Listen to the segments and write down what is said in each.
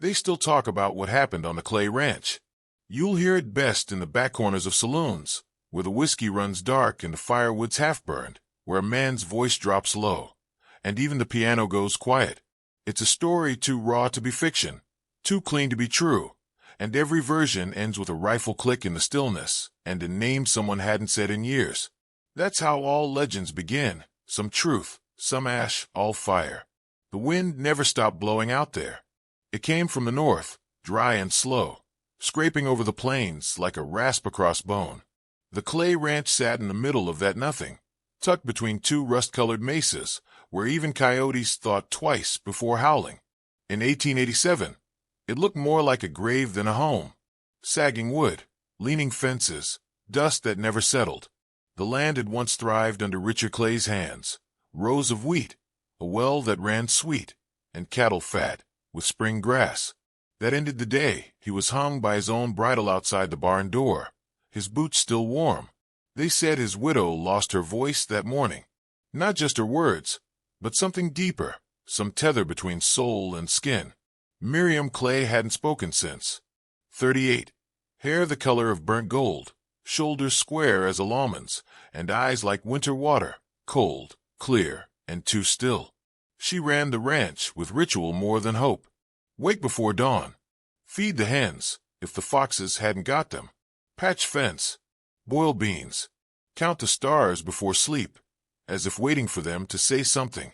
They still talk about what happened on the Clay Ranch. You'll hear it best in the back corners of saloons, where the whiskey runs dark and the firewood's half-burned, where a man's voice drops low, and even the piano goes quiet. It's a story too raw to be fiction, too clean to be true, and every version ends with a rifle click in the stillness and a name someone hadn't said in years. That's how all legends begin, some truth, some ash, all fire. The wind never stopped blowing out there. It came from the north, dry and slow, scraping over the plains like a rasp across bone. The Clay Ranch sat in the middle of that nothing, tucked between two rust-colored mesas, where even coyotes thought twice before howling. In 1887, it looked more like a grave than a home. Sagging wood, leaning fences, dust that never settled. The land had once thrived under Richard Clay's hands. Rows of wheat, a well that ran sweet, and cattle fat, with spring grass. That ended the day. He was hung by his own bridle outside the barn door, his boots still warm. They said his widow lost her voice that morning. Not just her words, but something deeper, some tether between soul and skin. Miriam Clay hadn't spoken since. 38. Hair the color of burnt gold, shoulders square as a lawman's, and eyes like winter water, cold, clear, and too still. She ran the ranch with ritual more than hope. Wake before dawn. Feed the hens, if the foxes hadn't got them. Patch fence. Boil beans. Count the stars before sleep, as if waiting for them to say something.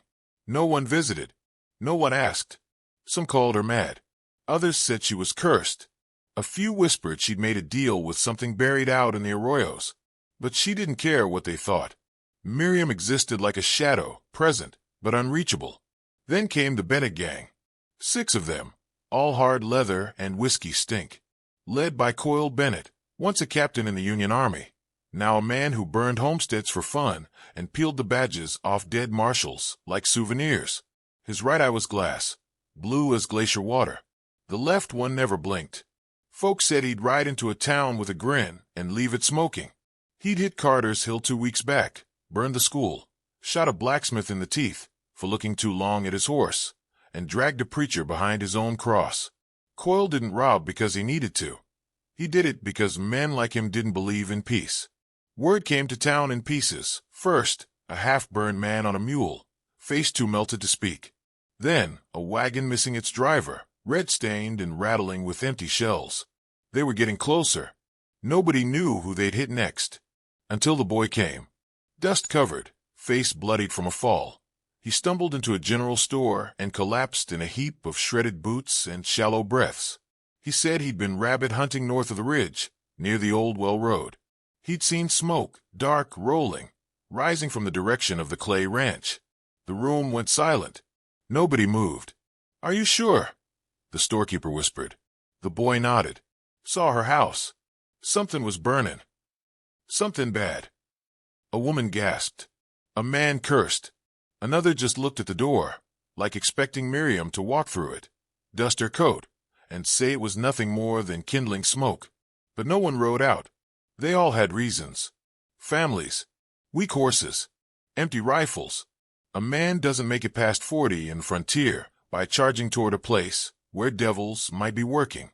No one visited. No one asked. Some called her mad. Others said she was cursed. A few whispered she'd made a deal with something buried out in the arroyos. But she didn't care what they thought. Miriam existed like a shadow, present, but unreachable. Then came the Bennett gang. 6 of them, all hard leather and whiskey stink. Led by Coyle Bennett, once a captain in the Union Army, now a man who burned homesteads for fun and peeled the badges off dead marshals like souvenirs. His right eye was glass, blue as glacier water. The left one never blinked. Folks said he'd ride into a town with a grin and leave it smoking. He'd hit Carter's Hill 2 weeks back, burned the school, shot a blacksmith in the teeth for looking too long at his horse, and dragged a preacher behind his own cross. Coyle didn't rob because he needed to. He did it because men like him didn't believe in peace. Word came to town in pieces. First, a half-burned man on a mule, face too melted to speak. Then, a wagon missing its driver, red-stained and rattling with empty shells. They were getting closer. Nobody knew who they'd hit next. Until the boy came. Dust-covered, face bloodied from a fall. He stumbled into a general store and collapsed in a heap of shredded boots and shallow breaths. He said he'd been rabbit hunting north of the ridge, near the old well road. He'd seen smoke, dark, rolling, rising from the direction of the Clay Ranch. The room went silent. Nobody moved. "Are you sure?" the storekeeper whispered. The boy nodded. Saw her house. Something was burning. Something bad. A woman gasped. A man cursed. Another just looked at the door, like expecting Miriam to walk through it, dust her coat, and say it was nothing more than kindling smoke. But no one rode out. They all had reasons. Families. Weak horses. Empty rifles. A man doesn't make it past 40 in the frontier by charging toward a place where devils might be working.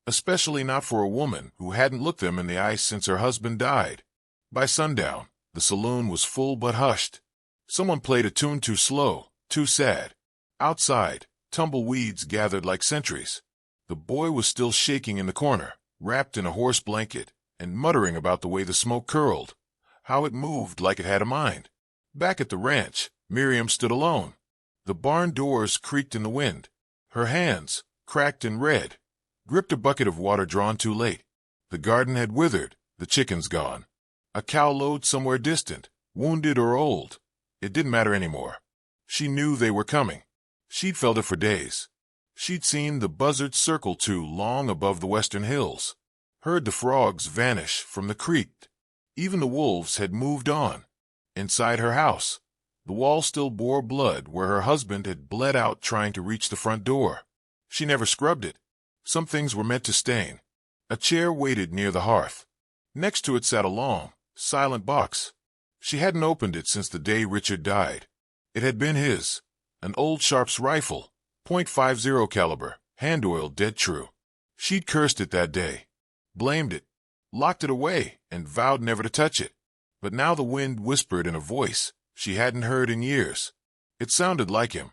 Especially not for a woman who hadn't looked them in the eye since her husband died. By sundown, the saloon was full but hushed. Someone played a tune too slow, too sad. Outside, tumbleweeds gathered like sentries. The boy was still shaking in the corner, wrapped in a horse blanket, and muttering about the way the smoke curled, how it moved like it had a mind. Back at the ranch, Miriam stood alone. The barn doors creaked in the wind. Her hands, cracked and red, gripped a bucket of water drawn too late. The garden had withered, the chickens gone. A cow load somewhere distant, wounded or old. It didn't matter anymore. She knew they were coming. She'd felt it for days. She'd seen the buzzards circle too long above the western hills, heard the frogs vanish from the creek. Even the wolves had moved on. Inside her house, the wall still bore blood where her husband had bled out trying to reach the front door. She never scrubbed it. Some things were meant to stain. A chair waited near the hearth. Next to it sat a long, silent box. She hadn't opened it since the day Richard died. It had been his, an old Sharps rifle, .50 caliber, Hand oil dead true. She'd cursed it that day, blamed it, locked it away, and vowed never to touch it. But now the wind whispered in a voice she hadn't heard in years. It sounded like him.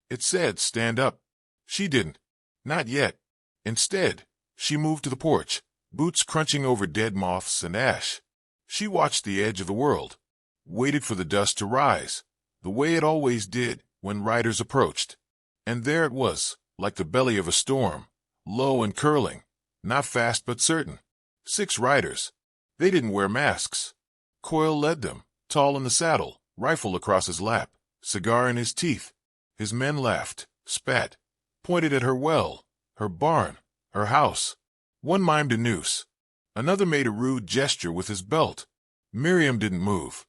It said, "Stand up." She didn't. Not yet. Instead, she moved to the porch, boots crunching over dead moths and ash. She watched the edge of the world, waited for the dust to rise, the way it always did when riders approached. And there it was, like the belly of a storm, low and curling, not fast but certain. 6 riders. They didn't wear masks. Coyle led them, tall in the saddle, rifle across his lap, cigar in his teeth. His men laughed, spat, pointed at her well, her barn, her house. One mimed a noose. Another made a rude gesture with his belt. Miriam didn't move.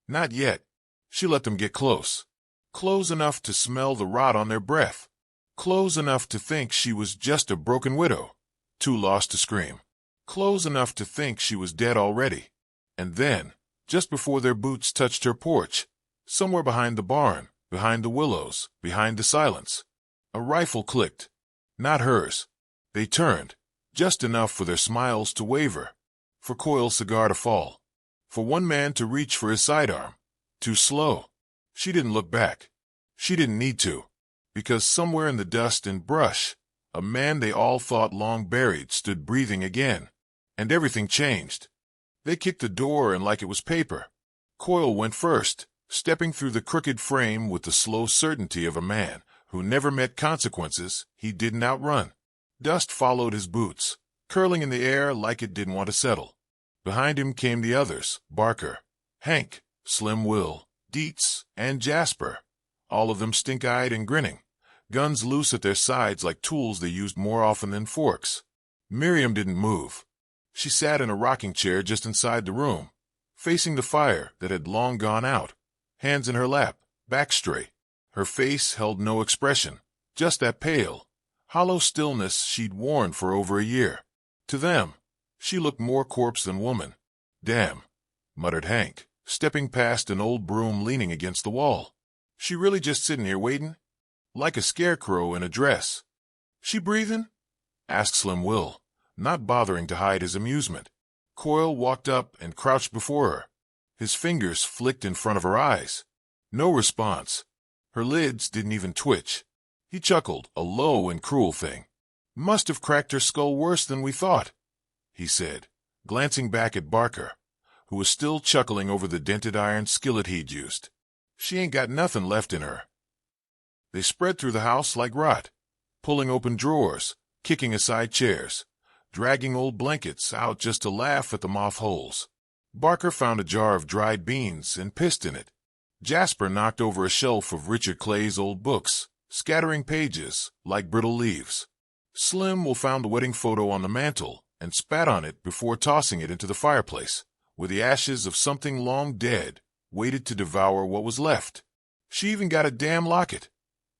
Not yet. She let them get close. Close enough to smell the rot on their breath. Close enough to think she was just a broken widow, too lost to scream. Close enough to think she was dead already. And then, just before their boots touched her porch, somewhere behind the barn, behind the willows, behind the silence, a rifle clicked. Not hers. They turned, just enough for their smiles to waver, for Coyle's cigar to fall, for one man to reach for his sidearm. Too slow. She didn't look back. She didn't need to, because somewhere in the dust and brush, a man they all thought long buried stood breathing again. And everything changed. They kicked the door in like it was paper. Coyle went first, stepping through the crooked frame with the slow certainty of a man who never met consequences he didn't outrun. Dust followed his boots, curling in the air like it didn't want to settle. Behind him came the others, Barker, Hank, Slim Will, Dietz, and Jasper, all of them stink-eyed and grinning, guns loose at their sides like tools they used more often than forks. Miriam didn't move. She sat in a rocking chair just inside the room, facing the fire that had long gone out, hands in her lap, back straight. Her face held no expression, just that pale, hollow stillness she'd worn for over a year. To them, she looked more corpse than woman. "Damn," muttered Hank, stepping past an old broom leaning against the wall. "She really just sitting here waiting? Like a scarecrow in a dress." "She breathing?" asked Slim Will, not bothering to hide his amusement. Coyle walked up and crouched before her. His fingers flicked in front of her eyes. No response. Her lids didn't even twitch. He chuckled, a low and cruel thing. "Must have cracked her skull worse than we thought," he said, glancing back at Barker, who was still chuckling over the dented iron skillet he'd used. "She ain't got nothing left in her." They spread through the house like rot, pulling open drawers, kicking aside chairs, dragging old blankets out just to laugh at the moth holes. Barker found a jar of dried beans and pissed in it. Jasper knocked over a shelf of Richard Clay's old books, scattering pages like brittle leaves. Slim Will found the wedding photo on the mantel and spat on it before tossing it into the fireplace, where the ashes of something long dead waited to devour what was left. "She even got a damn locket,"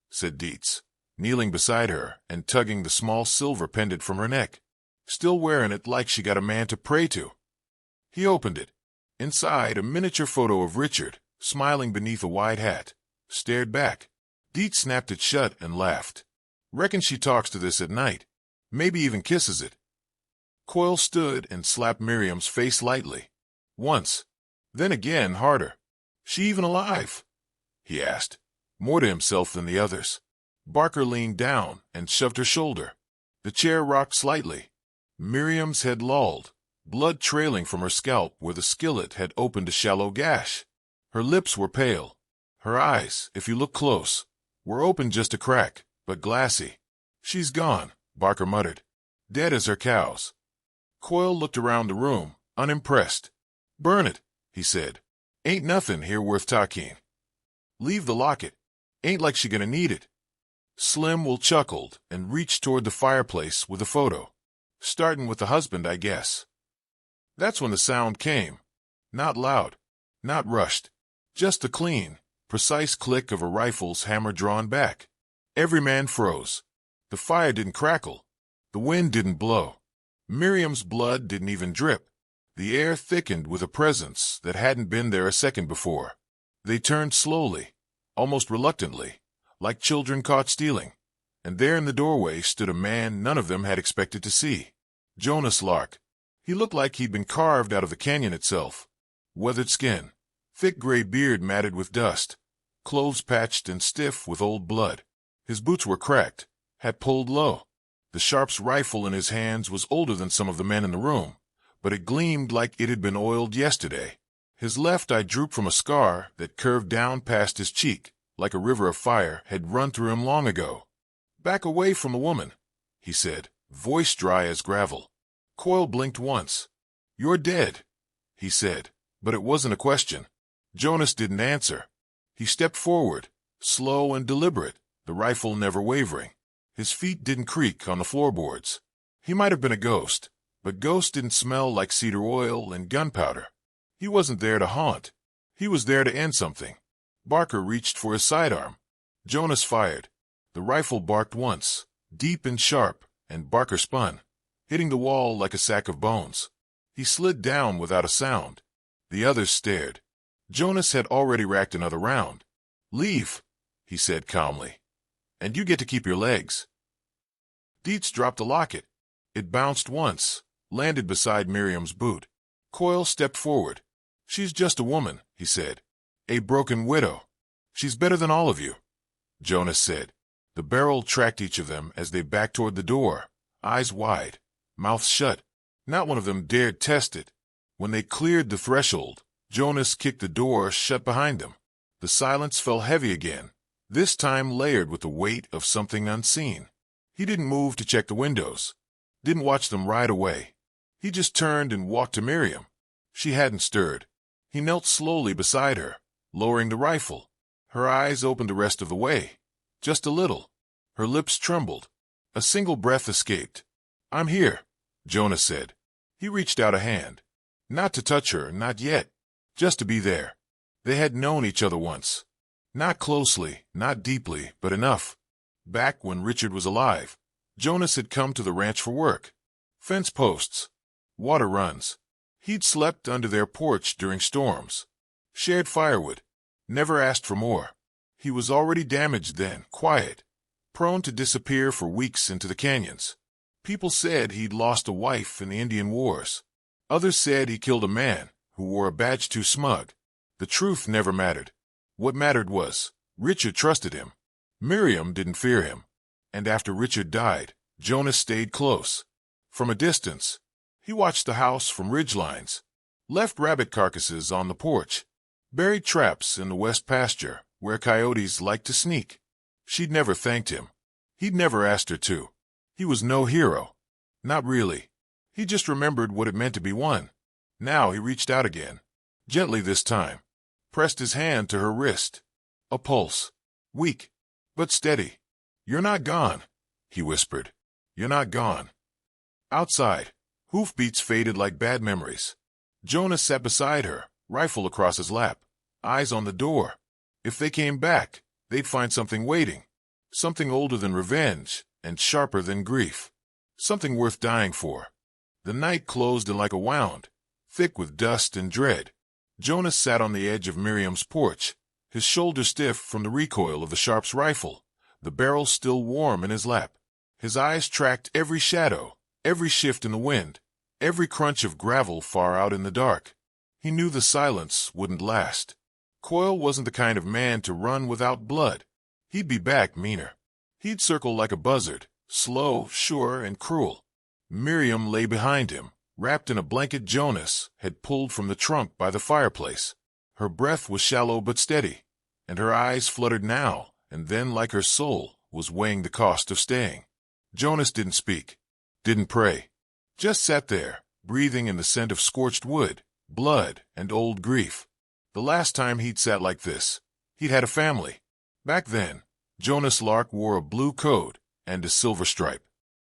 said Dietz, kneeling beside her and tugging the small silver pendant from her neck. "Still wearing it like she got a man to pray to." He opened it. Inside, a miniature photo of Richard, smiling beneath a wide hat, stared back. Dietz snapped it shut and laughed. "Reckon she talks to this at night. Maybe even kisses it." Coyle stood and slapped Miriam's face lightly. Once. Then again harder. "She even alive?" he asked, more to himself than the others. Barker leaned down and shoved her shoulder. The chair rocked slightly. Miriam's head lolled, blood trailing from her scalp where the skillet had opened a shallow gash. Her lips were pale. Her eyes, if you look close, were open just a crack, but glassy. "She's gone," Barker muttered. "Dead as her cows." Coyle looked around the room, unimpressed. "Burn it," he said. "Ain't nothing here worth talking. Leave the locket. Ain't like she gonna need it." Slim Will chuckled and reached toward the fireplace with a photo. "Starting with the husband, I guess." That's when the sound came. Not loud, not rushed. Just the clean, precise click of a rifle's hammer drawn back. Every man froze. The fire didn't crackle. The wind didn't blow. Miriam's blood didn't even drip. The air thickened with a presence that hadn't been there a second before. They turned slowly, almost reluctantly, like children caught stealing. and there in the doorway stood a man none of them had expected to see. Jonas Lark. He looked like he'd been carved out of the canyon itself. Weathered skin, thick gray beard matted with dust, clothes patched and stiff with old blood. His boots were cracked, had pulled low. The Sharp's rifle in his hands was older than some of the men in the room, but it gleamed like it had been oiled yesterday. His left eye drooped from a scar that curved down past his cheek, like a river of fire had run through him long ago. "Back away from the woman," he said, voice dry as gravel. Coyle blinked once. "You're dead," he said, but it wasn't a question. Jonas didn't answer. He stepped forward, slow and deliberate, the rifle never wavering. His feet didn't creak on the floorboards. He might have been a ghost, but ghosts didn't smell like cedar oil and gunpowder. He wasn't there to haunt. He was there to end something. Barker reached for his sidearm. Jonas fired. The rifle barked once, deep and sharp, and Barker spun, hitting the wall like a sack of bones. He slid down without a sound. The others stared. Jonas had already racked another round. "Leave," he said calmly, "and you get to keep your legs." Dietz dropped the locket. It bounced once, landed beside Miriam's boot. Coyle stepped forward. "She's just a woman," he said. "A broken widow. She's better than all of you," Jonas said. The barrel tracked each of them as they backed toward the door, eyes wide, mouths shut. Not one of them dared test it. When they cleared the threshold, Jonas kicked the door shut behind them. The silence fell heavy again, this time layered with the weight of something unseen. He didn't move to check the windows, didn't watch them ride away. He just turned and walked to Miriam. She hadn't stirred. He knelt slowly beside her, lowering the rifle. Her eyes opened the rest of the way, just a little. Her lips trembled. A single breath escaped. "I'm here," Jonas said. He reached out a hand. Not to touch her, not yet. Just to be there. They had known each other once. Not closely, not deeply, but enough. Back when Richard was alive, Jonas had come to the ranch for work. Fence posts. Water runs. He'd slept under their porch during storms. Shared firewood. Never asked for more. He was already damaged then, quiet, prone to disappear for weeks into the canyons. People said he'd lost a wife in the Indian Wars. Others said he killed a man who wore a badge too smug. The truth never mattered. What mattered was, Richard trusted him. Miriam didn't fear him. And after Richard died, Jonas stayed close. From a distance, he watched the house from ridgelines, left rabbit carcasses on the porch, buried traps in the west pasture where coyotes liked to sneak. She'd never thanked him. He'd never asked her to. He was no hero. Not really. He just remembered what it meant to be one. Now he reached out again, gently this time, pressed his hand to her wrist. A pulse, weak, but steady. "You're not gone," he whispered. "You're not gone." Outside, hoofbeats faded like bad memories. Jonas sat beside her, rifle across his lap, eyes on the door. If they came back, they'd find something waiting. Something older than revenge and sharper than grief. Something worth dying for. The night closed in like a wound, thick with dust and dread. Jonas sat on the edge of Miriam's porch, his shoulders stiff from the recoil of the Sharp's rifle, the barrel still warm in his lap. His eyes tracked every shadow, every shift in the wind, every crunch of gravel far out in the dark. He knew the silence wouldn't last. Coyle wasn't the kind of man to run without blood. He'd be back meaner. He'd circle like a buzzard, slow, sure, and cruel. Miriam lay behind him, wrapped in a blanket Jonas had pulled from the trunk by the fireplace. Her breath was shallow but steady, and her eyes fluttered now and then like her soul was weighing the cost of staying. Jonas didn't speak, didn't pray, just sat there, breathing in the scent of scorched wood, blood, and old grief. The last time he'd sat like this, he'd had a family. Back then, Jonas Lark wore a blue coat and a silver stripe.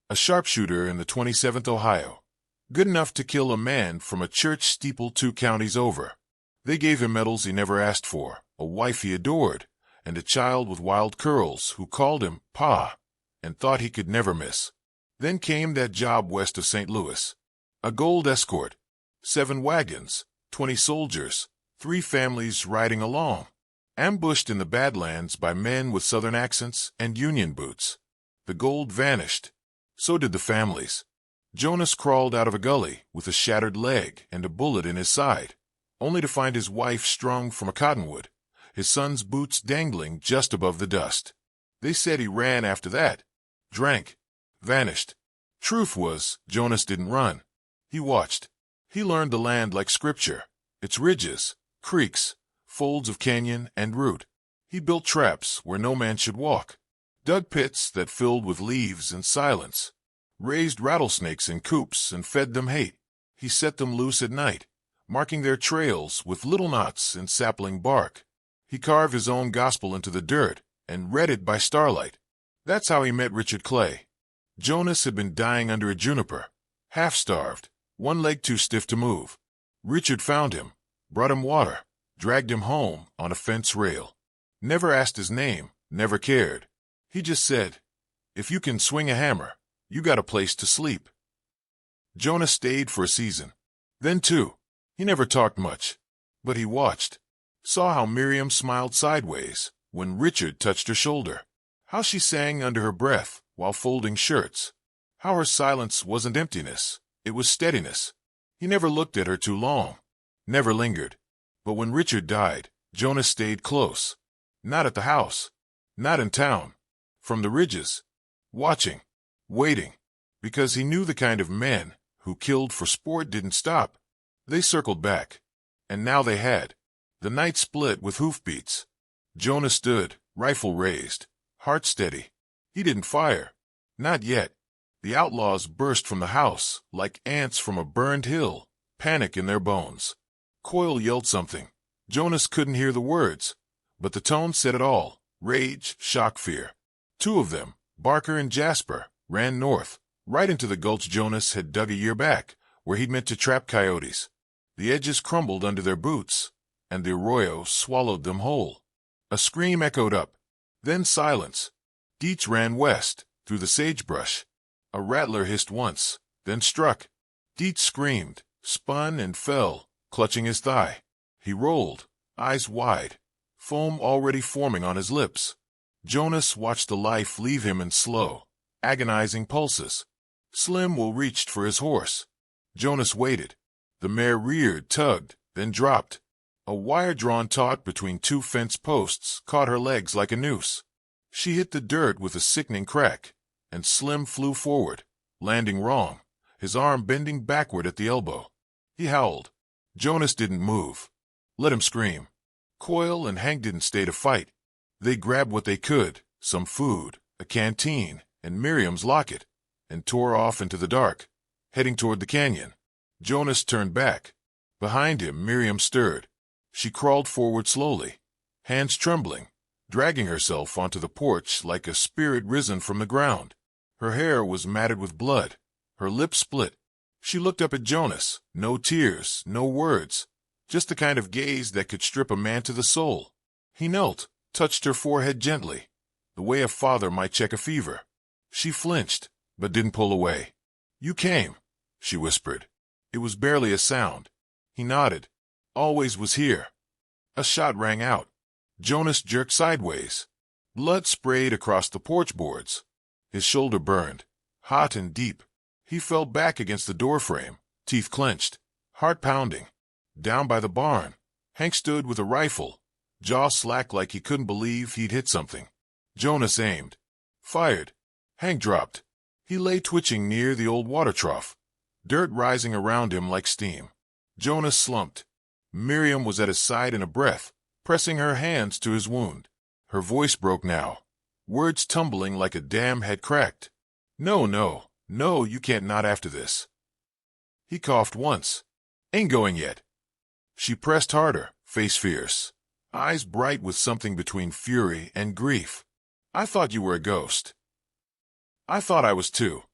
A sharpshooter in the 27th Ohio. Good enough to kill a man from a church steeple 2 counties over. They gave him medals he never asked for, a wife he adored, and a child with wild curls who called him Pa and thought he could never miss. Then came that job west of St. Louis. A gold escort, 7 wagons, 20 soldiers, 3 families riding along, ambushed in the Badlands by men with southern accents and Union boots. The gold vanished. So did the families. Jonas crawled out of a gully with a shattered leg and a bullet in his side, only to find his wife strung from a cottonwood, his son's boots dangling just above the dust. They said he ran after that, drank, vanished. Truth was, Jonas didn't run. He watched. He learned the land like scripture, its ridges, creeks, folds of canyon and root. He built traps where no man should walk, dug pits that filled with leaves and silence, raised rattlesnakes in coops and fed them hate. He set them loose at night, marking their trails with little knots in sapling bark. He carved his own gospel into the dirt and read it by starlight. That's how he met Richard Clay. Jonas had been dying under a juniper, half-starved, one leg too stiff to move. Richard found him, brought him water, dragged him home on a fence rail. Never asked his name, never cared. He just said, "If you can swing a hammer, you got a place to sleep." Jonas stayed for a season. Then two. He never talked much, but he watched. Saw how Miriam smiled sideways when Richard touched her shoulder. How she sang under her breath while folding shirts. How her silence wasn't emptiness, it was steadiness. He never looked at her too long, never lingered. But when Richard died, Jonas stayed close. Not at the house, not in town, from the ridges, watching, waiting, because he knew the kind of men who killed for sport didn't stop. They circled back, and now they had. The night split with hoofbeats. Jonas stood, rifle raised, heart steady. He didn't fire. Not yet. The outlaws burst from the house like ants from a burned hill, panic in their bones. Coyle yelled something. Jonas couldn't hear the words, but the tone said it all. Rage, shock, fear. Two of them, Barker and Jasper, ran north, right into the gulch Jonas had dug a year back, where he'd meant to trap coyotes. The edges crumbled under their boots, and the arroyo swallowed them whole. A scream echoed up, then silence. Dietz ran west, through the sagebrush. A rattler hissed once, then struck. Dietz screamed, spun and fell, clutching his thigh. He rolled, eyes wide, foam already forming on his lips. Jonas watched the life leave him in slow, agonizing pulses. Slim reached for his horse. Jonas waited. The mare reared, tugged, then dropped. A wire drawn taut between two fence posts caught her legs like a noose. She hit the dirt with a sickening crack, and Slim flew forward, landing wrong, his arm bending backward at the elbow. He howled. Jonas didn't move. Let him scream. Coyle and Hank didn't stay to fight. They grabbed what they could, some food, a canteen, and Miriam's locket, and tore off into the dark, heading toward the canyon. Jonas turned back. Behind him, Miriam stirred. She crawled forward slowly, hands trembling, dragging herself onto the porch like a spirit risen from the ground. Her hair was matted with blood, her lips split. She looked up at Jonas, no tears, no words, just the kind of gaze that could strip a man to the soul. He knelt, touched her forehead gently, the way a father might check a fever. She flinched, but didn't pull away. "You came," she whispered. It was barely a sound. He nodded. "Always was here." A shot rang out. Jonas jerked sideways. Blood sprayed across the porch boards. His shoulder burned, hot and deep. He fell back against the doorframe, teeth clenched, heart pounding. Down by the barn, Hank stood with a rifle, jaw slack like he couldn't believe he'd hit something. Jonas aimed, fired. Hank dropped. He lay twitching near the old water trough, dirt rising around him like steam. Jonas slumped. Miriam was at his side in a breath, pressing her hands to his wound. Her voice broke now, words tumbling like a dam had cracked. "No, no, no, you can't, not after this." He coughed once. "Ain't going yet." She pressed harder, face fierce, eyes bright with something between fury and grief. "I thought you were a ghost." "I thought I was too."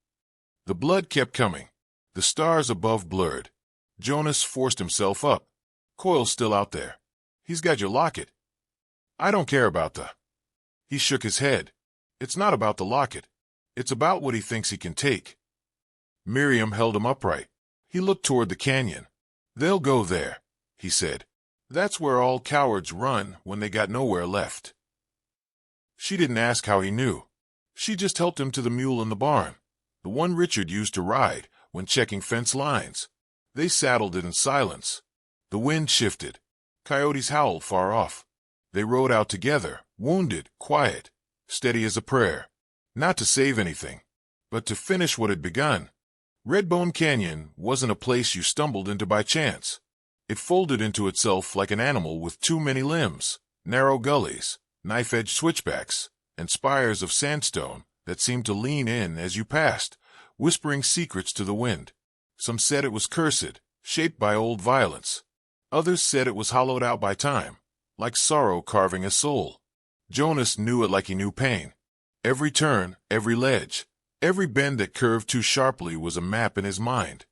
The blood kept coming. The stars above blurred. Jonas forced himself up. Coyle's still out there. "He's got your locket." "I don't care about the—" He shook his head. "It's not about the locket. It's about what he thinks he can take." Miriam held him upright. He looked toward the canyon. "They'll go there," he said. "That's where all cowards run when they got nowhere left." She didn't ask how he knew. She just helped him to the mule in the barn, the one Richard used to ride when checking fence lines. They saddled it in silence. The wind shifted. Coyotes howled far off. They rode out together, wounded, quiet, steady as a prayer. Not to save anything, but to finish what had begun. Redbone Canyon wasn't a place you stumbled into by chance. It folded into itself like an animal with too many limbs, narrow gullies, knife-edged switchbacks, and spires of sandstone that seemed to lean in as you passed, whispering secrets to the wind. Some said it was cursed, shaped by old violence. Others said it was hollowed out by time, like sorrow carving a soul. Jonas knew it like he knew pain. Every turn, every ledge, every bend that curved too sharply was a map in his mind,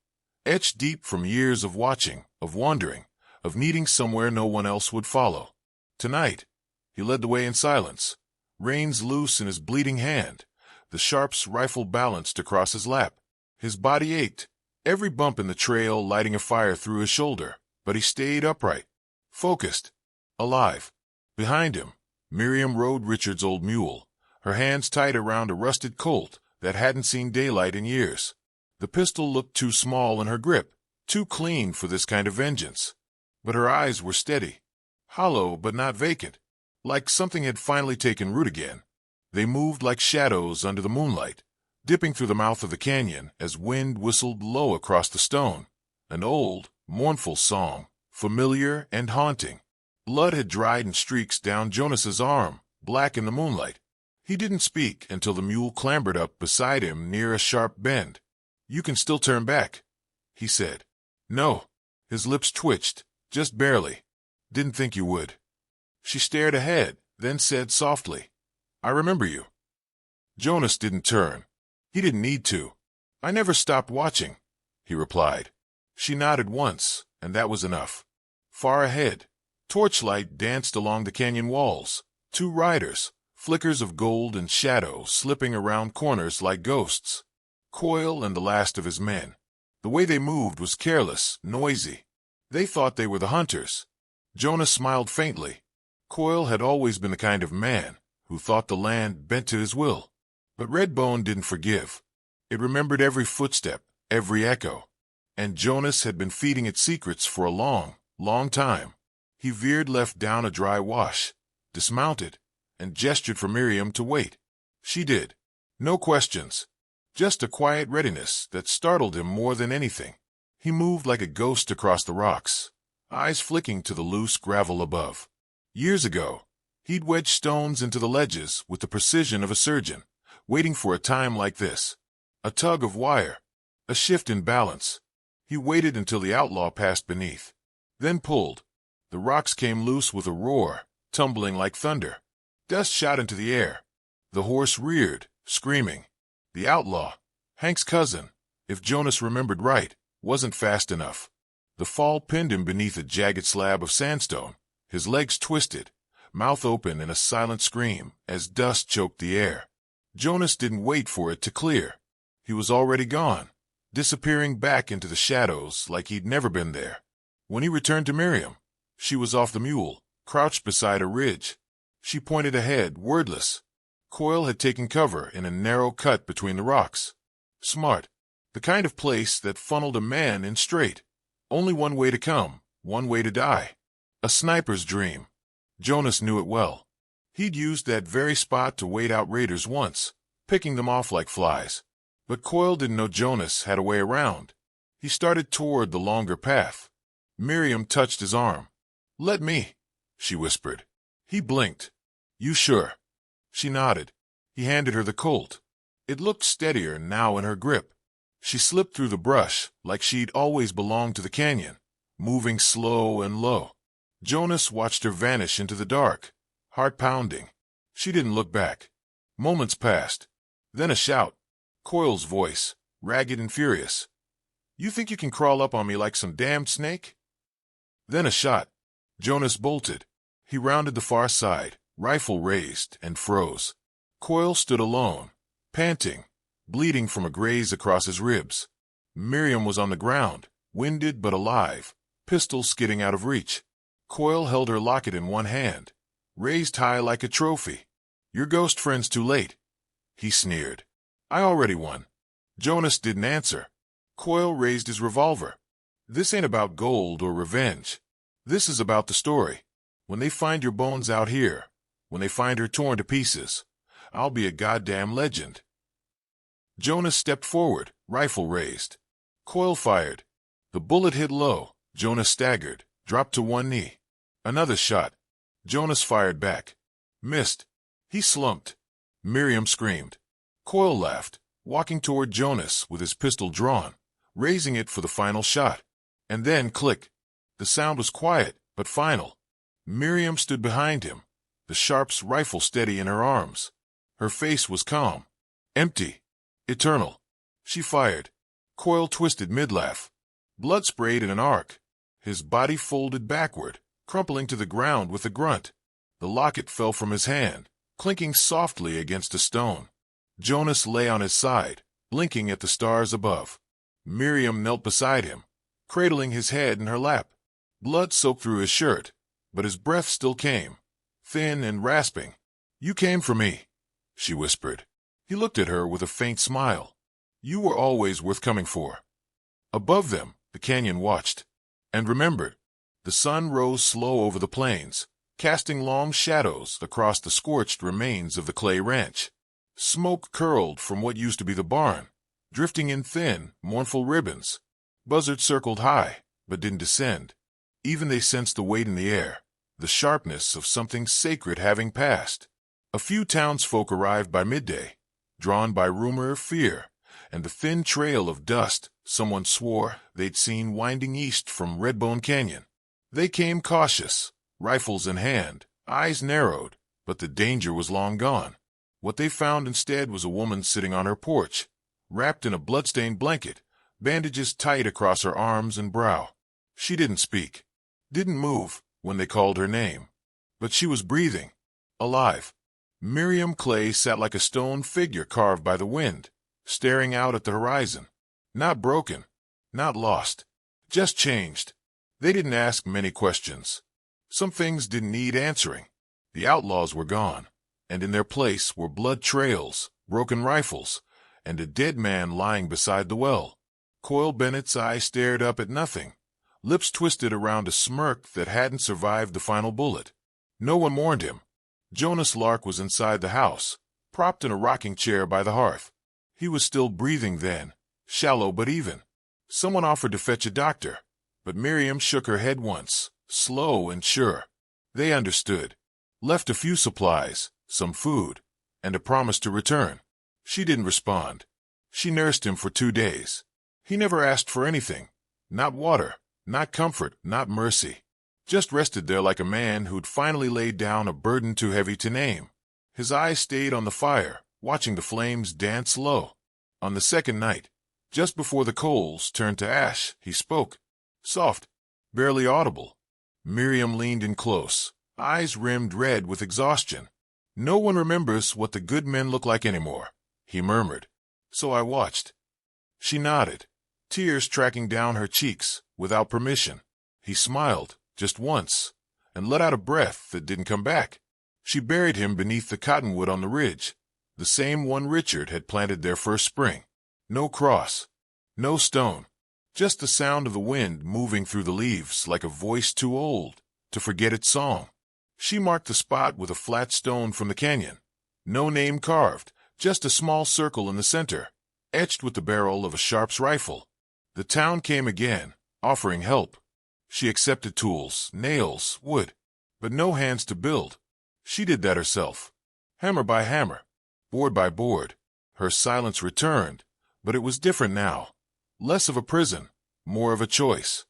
etched deep from years of watching, of wandering, of needing somewhere no one else would follow. Tonight, he led the way in silence, reins loose in his bleeding hand, the Sharp's rifle balanced across his lap. His body ached, every bump in the trail lighting a fire through his shoulder, but he stayed upright, focused, alive. Behind him, Miriam rode Richard's old mule, her hands tight around a rusted Colt that hadn't seen daylight in years. The pistol looked too small in her grip, too clean for this kind of vengeance. But her eyes were steady, hollow but not vacant, like something had finally taken root again. They moved like shadows under the moonlight, dipping through the mouth of the canyon as wind whistled low across the stone. An old, mournful song, familiar and haunting. Blood had dried in streaks down Jonas's arm, black in the moonlight. He didn't speak until the mule clambered up beside him near a sharp bend. "You can still turn back," he said. "No." His lips twitched, just barely. "Didn't think you would." She stared ahead, then said softly, "I remember you." Jonas didn't turn. He didn't need to. "I never stopped watching," he replied. She nodded once, and that was enough. Far ahead, torchlight danced along the canyon walls. Two riders, flickers of gold and shadow slipping around corners like ghosts. Coyle and the last of his men. The way they moved was careless, noisy. They thought they were the hunters. Jonas smiled faintly. Coyle had always been the kind of man who thought the land bent to his will. But Redbone didn't forgive. It remembered every footstep, every echo. And Jonas had been feeding it secrets for a long, long time. He veered left down a dry wash, dismounted, and gestured for Miriam to wait. She did. No questions. Just a quiet readiness that startled him more than anything. He moved like a ghost across the rocks, eyes flicking to the loose gravel above. Years ago, he'd wedged stones into the ledges with the precision of a surgeon, waiting for a time like this. A tug of wire, a shift in balance. He waited until the outlaw passed beneath, then pulled. The rocks came loose with a roar, tumbling like thunder. Dust shot into the air. The horse reared, screaming. The outlaw, Hank's cousin, if Jonas remembered right, wasn't fast enough. The fall pinned him beneath a jagged slab of sandstone, his legs twisted, mouth open in a silent scream as dust choked the air. Jonas didn't wait for it to clear. He was already gone, disappearing back into the shadows like he'd never been there. When he returned to Miriam, she was off the mule, crouched beside a ridge. She pointed ahead, wordless. Coyle had taken cover in a narrow cut between the rocks. Smart. The kind of place that funneled a man in straight. Only one way to come, one way to die. A sniper's dream. Jonas knew it well. He'd used that very spot to wait out raiders once, picking them off like flies. But Coyle didn't know Jonas had a way around. He started toward the longer path. Miriam touched his arm. "Let me," she whispered. He blinked. "You sure?" She nodded. He handed her the Colt. It looked steadier now in her grip. She slipped through the brush like she'd always belonged to the canyon, moving slow and low. Jonas watched her vanish into the dark, heart pounding. She didn't look back. Moments passed. Then a shout. Coyle's voice, ragged and furious. "You think you can crawl up on me like some damned snake?" Then a shot. Jonas bolted. He rounded the far side, rifle raised, and froze. Coyle stood alone, panting, bleeding from a graze across his ribs. Miriam was on the ground, winded but alive, pistol skidding out of reach. Coyle held her locket in one hand, raised high like a trophy. "Your ghost friend's too late," he sneered. I already won. Jonas didn't answer. Coyle raised his revolver. This ain't about gold or revenge. This is about the story. When they find your bones out here, when they find her torn to pieces, I'll be a goddamn legend. Jonas stepped forward, rifle raised. Coyle fired. The bullet hit low. Jonas staggered, dropped to one knee. Another shot. Jonas fired back. Missed. He slumped. Miriam screamed. Coyle laughed, walking toward Jonas with his pistol drawn, raising it for the final shot. And then click. The sound was quiet, but final. Miriam stood behind him, the Sharp's rifle steady in her arms. Her face was calm, empty, eternal. She fired. Coyle twisted mid-laugh. Blood sprayed in an arc. His body folded backward, crumpling to the ground with a grunt. The locket fell from his hand, clinking softly against a stone. Jonas lay on his side, blinking at the stars above. Miriam knelt beside him, cradling his head in her lap. Blood soaked through his shirt, but his breath still came, thin and rasping. You came for me, she whispered. He looked at her with a faint smile. You were always worth coming for. Above them, the canyon watched, and remembered. The sun rose slow over the plains, casting long shadows across the scorched remains of the clay ranch. Smoke curled from what used to be the barn, drifting in thin, mournful ribbons. Buzzards circled high, but didn't descend. Even they sensed the weight in the air, the sharpness of something sacred having passed. A few townsfolk arrived by midday, drawn by rumor or fear, and the thin trail of dust someone swore they'd seen winding east from Redbone Canyon. They came cautious, rifles in hand, eyes narrowed, but the danger was long gone. What they found instead was a woman sitting on her porch, wrapped in a bloodstained blanket, bandages tight across her arms and brow. She didn't speak, didn't move when they called her name, but she was breathing, alive. Miriam Clay sat like a stone figure carved by the wind, staring out at the horizon. Not broken, not lost, just changed. They didn't ask many questions. Some things didn't need answering. The outlaws were gone, and in their place were blood trails, broken rifles, and a dead man lying beside the well. Coyle Bennett's eyes stared up at nothing, lips twisted around a smirk that hadn't survived the final bullet. No one mourned him. Jonas Lark was inside the house, propped in a rocking chair by the hearth. He was still breathing then, shallow but even. Someone offered to fetch a doctor, but Miriam shook her head once, slow and sure. They understood. Left a few supplies, some food, and a promise to return. She didn't respond. She nursed him for 2 days. He never asked for anything. Not water, not comfort, not mercy. Just rested there like a man who'd finally laid down a burden too heavy to name. His eyes stayed on the fire, watching the flames dance low. On the second night, just before the coals turned to ash, he spoke. Soft, barely audible. Miriam leaned in close, eyes rimmed red with exhaustion. No one remembers what the good men look like anymore, he murmured. So I watched. She nodded, tears tracking down her cheeks, without permission. He smiled, just once, and let out a breath that didn't come back. She buried him beneath the cottonwood on the ridge, the same one Richard had planted there first spring. No cross, no stone, just the sound of the wind moving through the leaves like a voice too old to forget its song. She marked the spot with a flat stone from the canyon. No name carved, just a small circle in the center, etched with the barrel of a Sharp's rifle. The town came again, offering help. She accepted tools, nails, wood, but no hands to build. She did that herself, hammer by hammer, board by board. Her silence returned, but it was different now. Less of a prison, more of a choice.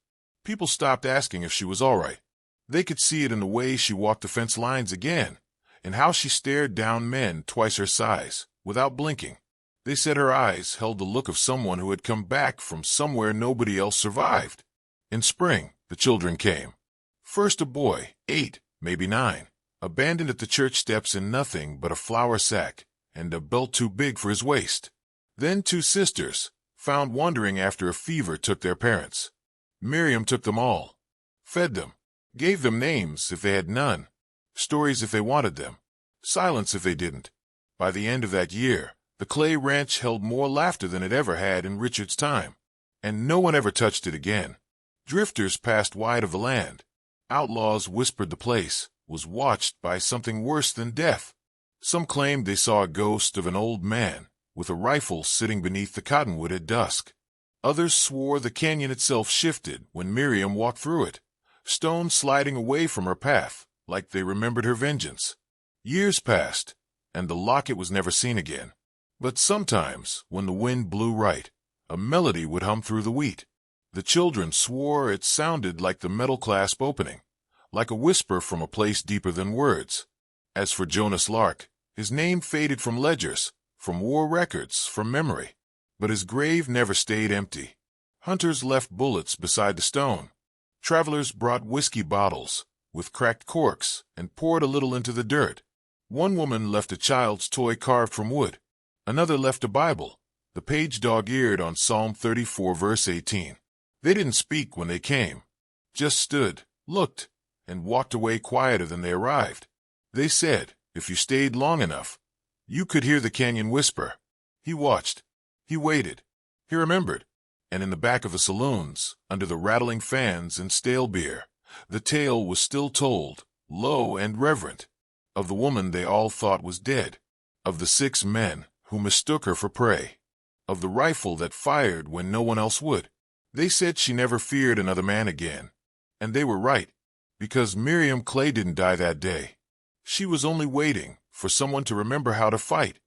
People stopped asking if she was all right. They could see it in the way she walked the fence lines again, and how she stared down men twice her size, without blinking. They said her eyes held the look of someone who had come back from somewhere nobody else survived. In spring, the children came. First a boy, 8, maybe 9, abandoned at the church steps in nothing but a flour sack and a belt too big for his waist. Then 2 sisters, found wandering after a fever took their parents. Miriam took them all, fed them, gave them names if they had none, stories if they wanted them, silence if they didn't. By the end of that year, The clay ranch held more laughter than it ever had in Richard's time, and no one ever touched it again. Drifters passed wide of the land. Outlaws whispered the place was watched by something worse than death. Some claimed they saw a ghost of an old man with a rifle sitting beneath the cottonwood at dusk. Others swore the canyon itself shifted when Miriam walked through it, stones sliding away from her path like they remembered her vengeance. Years passed, and the locket was never seen again. But sometimes, when the wind blew right, a melody would hum through the wheat. The children swore it sounded like the metal clasp opening, like a whisper from a place deeper than words. As for Jonas Lark, his name faded from ledgers, from war records, from memory. But his grave never stayed empty. Hunters left bullets beside the stone. Travelers brought whiskey bottles with cracked corks and poured a little into the dirt. One woman left a child's toy carved from wood. Another left a Bible, the page dog-eared on Psalm 34 verse 18. They didn't speak when they came, just stood, looked, and walked away quieter than they arrived. They said, if you stayed long enough, you could hear the canyon whisper. He watched. He waited. He remembered. And in the back of the saloons, under the rattling fans and stale beer, the tale was still told, low and reverent, of the woman they all thought was dead, of the 6 men who mistook her for prey, of the rifle that fired when no one else would. They said she never feared another man again. And they were right, because Miriam Clay didn't die that day. She was only waiting for someone to remember how to fight.